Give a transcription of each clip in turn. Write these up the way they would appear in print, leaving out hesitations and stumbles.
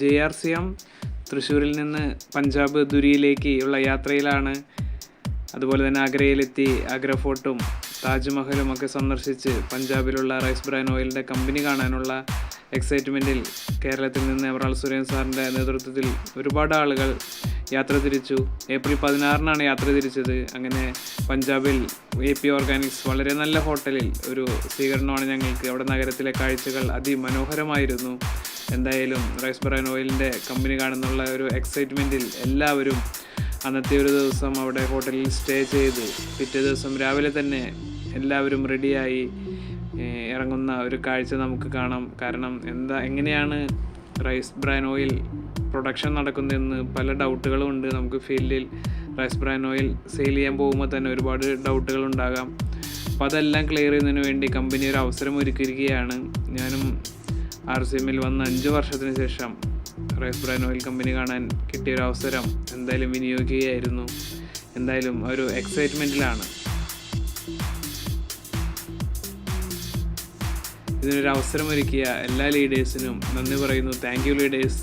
JRCM തൃശ്ശൂരിൽ നിന്ന് പഞ്ചാബ് ദുരിയിലേക്ക് ഉള്ള യാത്രയിലാണ്. അതുപോലെ തന്നെ ആഗ്രയിലെത്തി ആഗ്ര ഫോർട്ടും താജ്മഹലും ഒക്കെ സന്ദർശിച്ച് പഞ്ചാബിലുള്ള റൈസ് ബ്രാൻ ഓയിലിൻ്റെ കമ്പനി കാണാനുള്ള എക്സൈറ്റ്മെൻറ്റിൽ കേരളത്തിൽ നിന്ന് എമറാൾ സുരേന്ദ്രൻ സാറിൻ്റെ നേതൃത്വത്തിൽ ഒരുപാട് ആളുകൾ യാത്ര തിരിച്ചു. ഏപ്രിൽ 16-നാണ് യാത്ര തിരിച്ചത്. അങ്ങനെ പഞ്ചാബിൽ AP ഓർഗാനിക്സ് വളരെ നല്ല ഹോട്ടലിൽ ഒരു സ്വീകരണമാണ് ഞങ്ങൾക്ക്. അവിടെ നഗരത്തിലെ കാഴ്ചകൾ അതിമനോഹരമായിരുന്നു. എന്തായാലും റൈസ് ബ്രാൻ ഓയിലിൻ്റെ കമ്പനി കാണുന്നുള്ള ഒരു എക്സൈറ്റ്മെൻറ്റിൽ എല്ലാവരും അന്നത്തെ ഒരു ദിവസം അവിടെ ഹോട്ടലിൽ സ്റ്റേ ചെയ്ത് പിറ്റേ ദിവസം രാവിലെ തന്നെ എല്ലാവരും റെഡിയായി ഇറങ്ങുന്ന ഒരു കാഴ്ച നമുക്ക് കാണാം. കാരണം എങ്ങനെയാണ് റൈസ് ബ്രാൻ ഓയിൽ പ്രൊഡക്ഷൻ നടക്കുന്നതെന്ന് പല ഡൗട്ടുകളും ഉണ്ട്. നമുക്ക് ഫീൽഡിൽ റൈസ് ബ്രാൻ ഓയിൽ സെയിൽ ചെയ്യാൻ പോകുമ്പോൾ തന്നെ ഒരുപാട് ഡൗട്ടുകൾ ഉണ്ടാകാം. അപ്പോൾ അതെല്ലാം ക്ലിയർ ചെയ്യുന്നതിന് വേണ്ടി കമ്പനി ഒരു അവസരം ഒരുക്കിയിരിക്കുകയാണ്. ഞാനും RCMൽ വന്ന് 5 വർഷത്തിന് ശേഷം റൈസ് ബ്രാൻ ഓയിൽ കമ്പനി കാണാൻ കിട്ടിയൊരു അവസരം എന്തായാലും വിനിയോഗിക്കുകയായിരുന്നു. എന്തായാലും ഒരു എക്സൈറ്റ്മെൻറ്റിലാണ്. ഇതിനൊരു അവസരമൊരുക്കിയ എല്ലാ ലീഡേഴ്സിനും നന്ദി പറയുന്നു. Thank you leaders.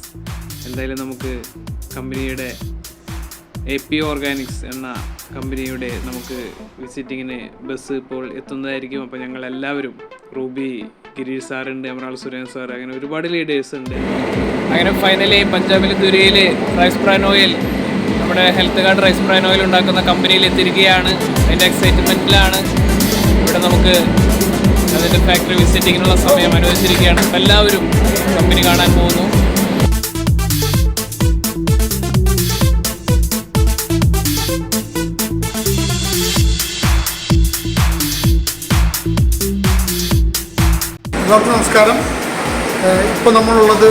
എന്തായാലും നമുക്ക് കമ്പനിയുടെ AP ഓർഗാനിക്സ് എന്ന കമ്പനിയുടെ നമുക്ക് വിസിറ്റിങ്ങിന് ബസ് ഇപ്പോൾ എത്തുന്നതായിരിക്കും. അപ്പോൾ ഞങ്ങളെല്ലാവരും റൂബി ഗിരീഷ് സാറുണ്ട്, എമറാൾ സുരേന്ദ്രൻ സാർ, അങ്ങനെ ഒരുപാട് ലീഡേഴ്സ് ഉണ്ട്. അങ്ങനെ ഫൈനലി പഞ്ചാബിൽ ദുരിയിൽ റൈസ് ബ്രാൻ ഓയിൽ, നമ്മുടെ health card rice bran oil ഉണ്ടാക്കുന്ന കമ്പനിയിൽ എത്തിയിരിക്കുകയാണ്. അതിൻ്റെ എക്സൈറ്റ്മെൻറ്റിലാണ്. ഇവിടെ നമുക്ക് അതിൻ്റെ ഫാക്ടറി വിസിറ്റിങ്ങിനുള്ള സമയം അനുവദിച്ചിരിക്കുകയാണ്. എല്ലാവരും കമ്പനി കാണാൻ പോകുന്നു. എല്ലാവർക്കും നമസ്കാരം. ഇപ്പോൾ നമ്മളുള്ളത്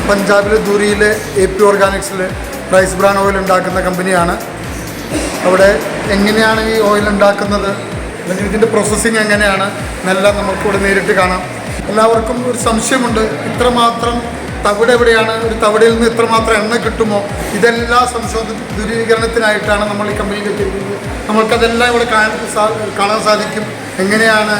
പഞ്ചാബിലെ ദുരിയിലെ AP ഓർഗാനിക്സിൽ റൈസ് ബ്രാൻ ഓയിൽ ഉണ്ടാക്കുന്ന കമ്പനിയാണ്. അവിടെ എങ്ങനെയാണ് ഈ ഓയിൽ ഉണ്ടാക്കുന്നത്, അല്ലെങ്കിൽ ഇതിൻ്റെ പ്രോസസ്സിങ് എങ്ങനെയാണ് എന്നെല്ലാം നമുക്കിവിടെ നേരിട്ട് കാണാം. എല്ലാവർക്കും ഒരു സംശയമുണ്ട്, ഇത്രമാത്രം തവിട് എവിടെയാണ്, ഒരു തവിടിൽ നിന്ന് ഇത്രമാത്രം എണ്ണ കിട്ടുമോ? ഇതെല്ലാം ദൂരീകരണത്തിനായിട്ടാണ് നമ്മൾ ഈ കമ്പനിയിൽ എത്തിയിരിക്കുന്നത്. നമ്മൾക്കതെല്ലാം ഇവിടെ കാണാൻ സാധിക്കും. എങ്ങനെയാണ്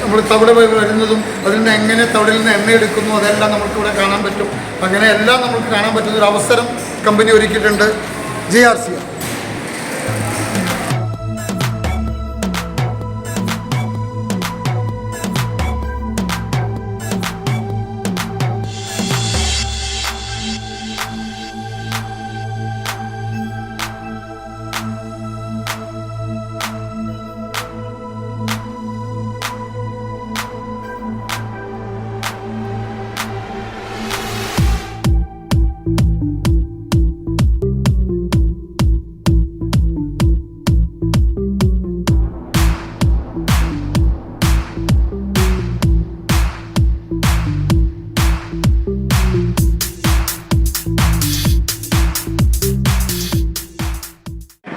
നമ്മൾ തവിട് വരുന്നതും അതിൽ നിന്ന് എങ്ങനെ തവിടിൽ നിന്ന് എണ്ണ എടുക്കുന്നു, അതെല്ലാം നമുക്കിവിടെ കാണാൻ പറ്റും. അങ്ങനെ എല്ലാം നമുക്ക് കാണാൻ പറ്റുന്ന ഒരു അവസരം കമ്പനി ഒരുക്കിയിട്ടുണ്ട്. JRCM.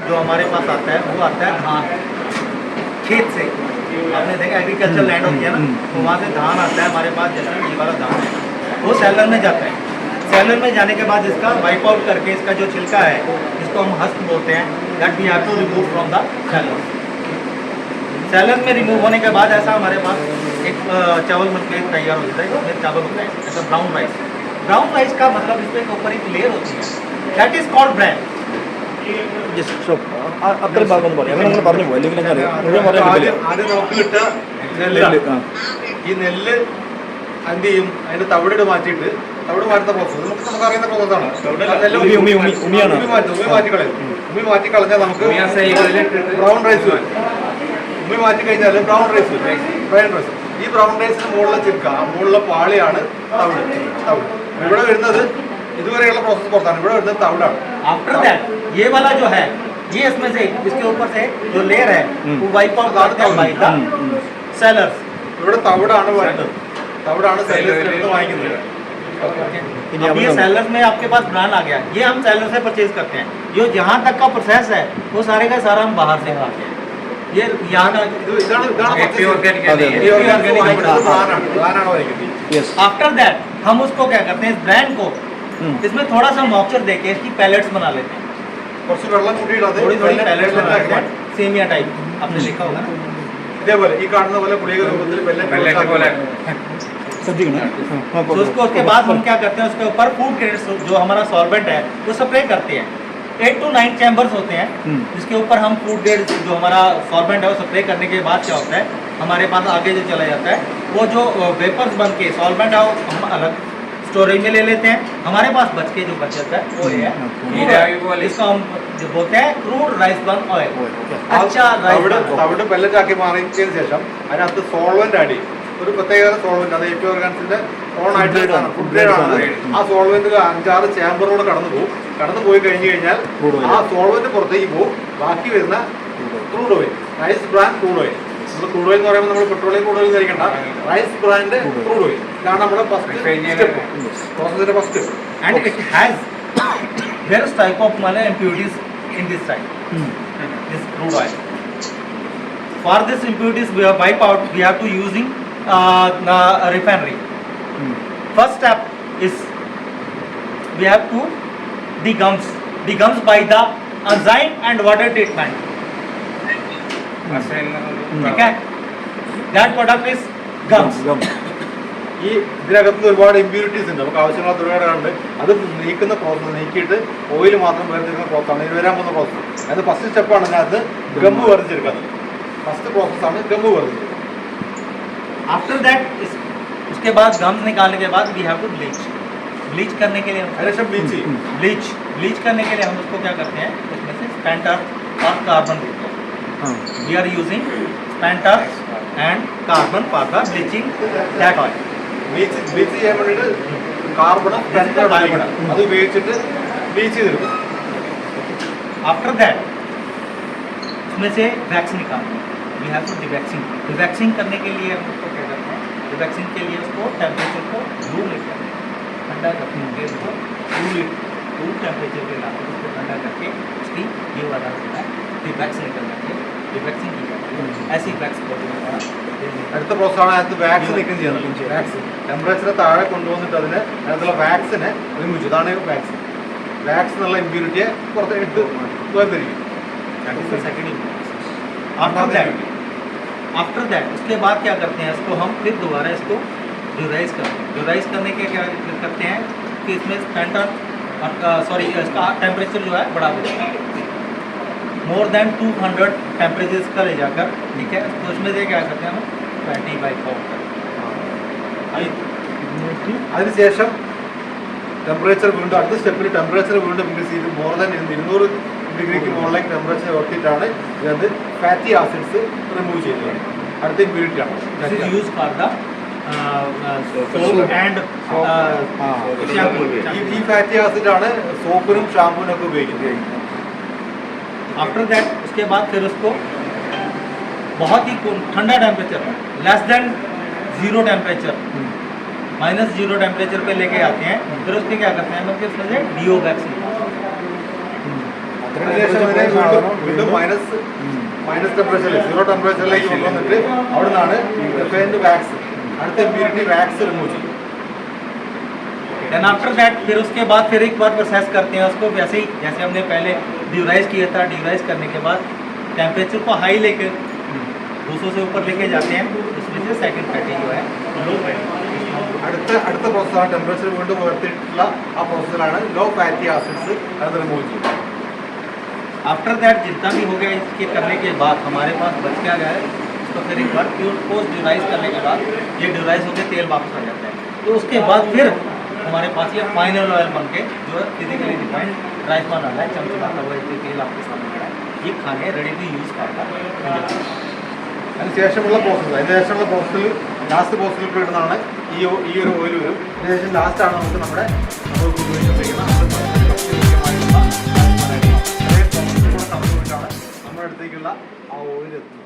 जो हमारे पास आता है वो आता है धान खेत से। आपने देखा एग्रीकल्चर लैंड होती है ना, तो वहाँ से धान आता है हमारे पास। जैसे ये वाला धान है वो सेलर में जाता है। सेलर में जाने के बाद इसका वाइप आउट करके इसका जो छिलका है, जिसको हम हस्क बोलते हैं, that we have to remove from the cellar. Cellar में रिमूव होने के बाद ऐसा हमारे पास एक चावल बन के तैयार हो जाता है। इसमें चावल होता है ऐसा ब्राउन राइस। ब्राउन राइस का मतलब इसके ऊपर एक लेयर होती है, दैट इज कॉल्ड ब्रैन. അത്ര ഭാഗം പറയാം. അങ്ങനെ പറഞ്ഞു പോയി, അല്ലെങ്കിൽ ആദ്യം നമുക്കിട്ട് ഈ നെല്ല് എന്ത് ചെയ്യും, അതിന്റെ തവിട് മാറ്റിയിട്ട് തവിട് മാറ്റുന്ന പ്രോസസ് നമുക്ക് അറിയുന്ന പ്രോസസ്സാണ്. ഉമ്മി മാറ്റി കളഞ്ഞാൽ നമുക്ക് ബ്രൗൺ റൈസ് വരും. ഉമ്മി മാറ്റി കഴിഞ്ഞാൽ ബ്രൗൺ റൈസ് വരും, ബ്രൗൺ റൈസ്. ഈ ബ്രൗൺ റൈസിന് മുകളിലെ ചിൽക്ക, മുകളിലെ പാളിയാണ് തവിട്. ഇവിടെ വരുന്നത് ഇതുവരെയുള്ള പ്രോസസ് പുറത്താണ്. ഇവിടെ വരുന്നത് തവിടാണ്. आफ्टर दैट ये वाला जो है, ये इसमें से इसके ऊपर से जो लेयर है वो वाइप आउट करते हैं बाय द सेलर्स. ഇവിടെ തവിടാണ് വരുന്നത്, തവിടാണ് സെല്ലറിൽ നിന്ന് വാങ്ങിക്കുന്നത്. अब ये सेलर्स में आपके पास ब्रांड आ गया, ये हम सेलर से परचेज करते हैं. जो जहाँ तक का प्रोसेस है वो सारे का सारा हम बाहर से खाते हैं. ये यहाँ आफ्टर दैट हम उसको क्या करते हैं, इस ब्रांड को इसमें थोड़ा सा मॉइस्चर देके इसकी पैलेट्स बना लेते हैं. थोड़ी पैलेट्स बना लेते हैं, सेमिया टाइप. आपने लिखा होगा ना, इतने बोले ये काटने वाले पुड़िया के रूप में पहले ശ്രദ്ധിക്കണം. तो उसको उसके बाद हम क्या करते हैं, उसके ऊपर फूड ग्रेड जो हमारा सॉल्वेंट है वो स्प्रे करते हैं. 8 to 9 चैम्बर्स होते हैं जिसके ऊपर हम फूड ग्रेड जो हमारा सॉल्वेंट है वो स्प्रे करने के बाद क्या होता है, हमारे पास आगे जो चला जाता है वो जो वेपर्स बन के सॉल्वेंट है वो हम अलग स्टोरेज में ले लेते हैं. हमारे पास बच के जो बच जाता है वो ये है, इसको हम जो बोलते हैं क्रूड राइस ब्राउन ऑयल. अच्छा തവിട് പെല്ലറ്റ് ആക്കി മാറിയതിന് ശേഷം അതിനകത്ത് സോൾവെന്റ് ആഡ് ചെയ്യും. ഒരു പ്രത്യേക സോൾവെന്റ്, അത് ഏറ്റവും ഓർഗാൻസിന്റെ ഓൺ ആയിട്ടുള്ള ഫുഡ് ഗ്രേഡ് ആണ്. ആ സോൾവെന്റിൽ 5-6 ചാമ്പറിലൂടെ കടന്നു പോയി കഴിഞ്ഞു കഴിഞ്ഞാൽ ആ സോൾവെന്റ് പുറത്തേക്ക് പോകും. ബാക്കി വരുന്ന crude oil, rice brand crude oil. നമ്മൾ ക്രൂഡ് ഓയിൽ എന്ന് പറയുമ്പോൾ നമ്മൾ പെട്രോളിയം ക്രൂഡ് ഓയിൽ കഴിക്കണ്ട, റൈസ് ബ്രാൻഡ് ക്രൂഡ് ഓയിൽ. ഇതാണ് നമ്മുടെ ഫസ്റ്റ് സ്റ്റെപ്പ്, പ്രോസസ്സിന്റെ first step. and it has various type of impurities in this side, this crude oil. For this impurities we have wipe out, we have to using the refinery. First step is we have to degums by the enzyme and water treatment. Okay, that product is gums. ഈ ഇതിനകത്ത് ഒരുപാട് impurities ഉണ്ട്, നമുക്ക് ആവശ്യമുള്ള ഒരുപാടുണ്ട്. അത് നീക്കുന്ന process, നീക്കിയിട്ട് oil മാത്രം വേർതിരിക്കുന്ന പ്രോസസ്സാണ് ഇത് വരാൻ പോകുന്ന പ്രോസസ്സ്. അത് ഫസ്റ്റ് സ്റ്റെപ്പാണ് അതിനകത്ത് ഗമ്മ് വേർതിരിക്കുന്നത്. ഫസ്റ്റ് പ്രോസസ്സാണ് ഗമ്മ് വേർതിരിക്കുന്നത്. After that is उसके बाद गम्स निकालने के बाद we have to bleach करने के लिए അതിനുശേഷം ബ്ലീച്ച് ചെയ്യും. ब्लीच करने के लिए हम उसको क्या करते हैं, उसमें से स्पेंटर और कार्बन देते हैं. We are using spenter and carbon for the bleaching that oil. Bleach ചെയ്യാൻ വേണ്ടിയിട്ട് കാർബണും അത് ഉപയോഗിച്ചിട്ട് ബ്ലീച്ച് ചെയ്തെടുക്കും. After that उसमें से वैक्स निकालते हैं. We have to डिवैक्सिंग करने के लिए हम उसको क्या करते हैं, डिवैक्सिंग के लिए उसको टेम्परेचर को रूम लेते हैं, ठंडा करके उसको रूम टेम्परेचर पे लाते हैं, उसको ठंडा करके उसकी ये वाला होता है डिवैक्स निकलना चाहिए. डिवैक्सिंग की जाती है, ऐसी वैक्स को അടുത്ത പ്രോസസ്സാണ് അതിനകത്ത് വാക്സ് നീക്കം ചെയ്യുന്നത്. വാക്സ് ടെമ്പറേച്ചർ താഴെ കൊണ്ടുവന്നിട്ട് അതിനകത്തുള്ള വാക്സിനെ റിമൂവ് ചെയ്യും. അതാണ് വാക്സ്. വാക്സ് എന്നുള്ള ഇമ്പ്യൂരിറ്റിയെ പുറത്ത് എടുത്ത് വേർതിരിക്കും. आफ्टर दैट उसके बाद क्या करते हैं, इसको हम फिर दोबारा इसको ड्यूराइज करते हैं. ड्यूराइज करने के क्या करते हैं कि इसमें स्पेंटर इसका टेम्परेचर जो है बढ़ा देते हैं मोर देन 200 टेम्परेचर का ले जाकर. ठीक है, तो उसमें से क्या करते हैं हम 20/4 അതിനുശേഷം ടെമ്പറേച്ചർ വീണ്ടും അടുത്ത സ്റ്റെപ്പിൽ ടെമ്പറേച്ചർ വീണ്ടും ഇൻക്രീസ് ചെയ്ത് മോർ ദാൻ 200 ഡിഗ്രിക്ക് മുകളിലേക്ക് ടെമ്പറേച്ചർ ഉയർത്തിയിട്ടാണ് ഇതിനകത്ത് ഫാറ്റി ആസിഡ്സ് റിമൂവ് ചെയ്യുന്നത്. അടുത്ത ഇമ്പ്യൂരിറ്റിയാണ് use for the soap and shampoo. ഈ ഫാറ്റി ആസിഡാണ് സോപ്പിനും ഷാമ്പൂനും ഒക്കെ ഉപയോഗിക്കുന്നത്. आफ्टर दैट उसके बाद फिर उसको बहुत ही ठंडा temperature, less than 0 temperature, -0 temperature पे लेके आते हैं. फिर उसके क्या करते हैं, मतलब उसमें से डीओ वैक्स അതിനുശേഷം ഇതിനെ വീണ്ടും മൈനസ് ടെമ്പറേച്ചറിൽ 0 ടെമ്പറേച്ചറിലേക്ക് കൊണ്ടുവന്നിട്ട് അവിടെ നിന്നാണ് റിഫൈൻഡ് വാക്സ്, അടുത്ത ഇമ്പ്യൂരിറ്റി വാക്സ് റിമൂവ് ചെയ്യും. देन आफ्टर दैट फिर उसके बाद फिर एक बार प्रोसेस करते हैं उसको वैसे ही जैसे हमने पहले ड्यूराइज किया था. ड्यूराइज करने के बाद टेम्परेचर को हाई लेकर 200 से ऊपर लेके जाते हैं. उसमें से सेकंड फैटी जो है लो फैटी. അടുത്ത പ്രോസസ്സാണ് ടെമ്പറേച്ചർ വീണ്ടും ഉയർത്തിയിട്ടുള്ള ആ പ്രോസസ്സിലാണ് ലോ ഫാറ്റി ആസിഡ്സ് അത് റിമൂവ് ചെയ്യുന്നത്. आफ्टर दैट जितना भी हो गया इसके करने के बाद हमारे पास बच क्या गया है, उसको फिर एक बार प्योर पोस्ट ड्यूराइज करने के बाद ये ड्यूराइज होकर तेल वापस आ जाता है. तो उसके बाद फिर हमारे पास ये फाइनल ऑयल बन के जो है फिजिकली डिफाइंड राइस बन रहा है, चमचमाता हुआ ये तेल आपके सामने खड़ा है. ये खाने रेडी टू यूज़ करता है. അതിനുശേഷമുള്ള പ്രോസസ്സ്, അതിനുശേഷമുള്ള പ്രോസസ്സിൽ ലാസ്റ്റ് പ്രോസസ്സിൽ ഇടുന്നതാണ് ഈ ഒരു ഓയിൽ വരും. അതിനുശേഷം ലാസ്റ്റാണ് നമുക്ക് നമ്മുടെ ഉപയോഗിച്ചുകൊണ്ടിരിക്കുന്ന നമ്മുടെ അടുത്തേക്കുള്ള ആ ഓയിൽ എത്തുന്നത്.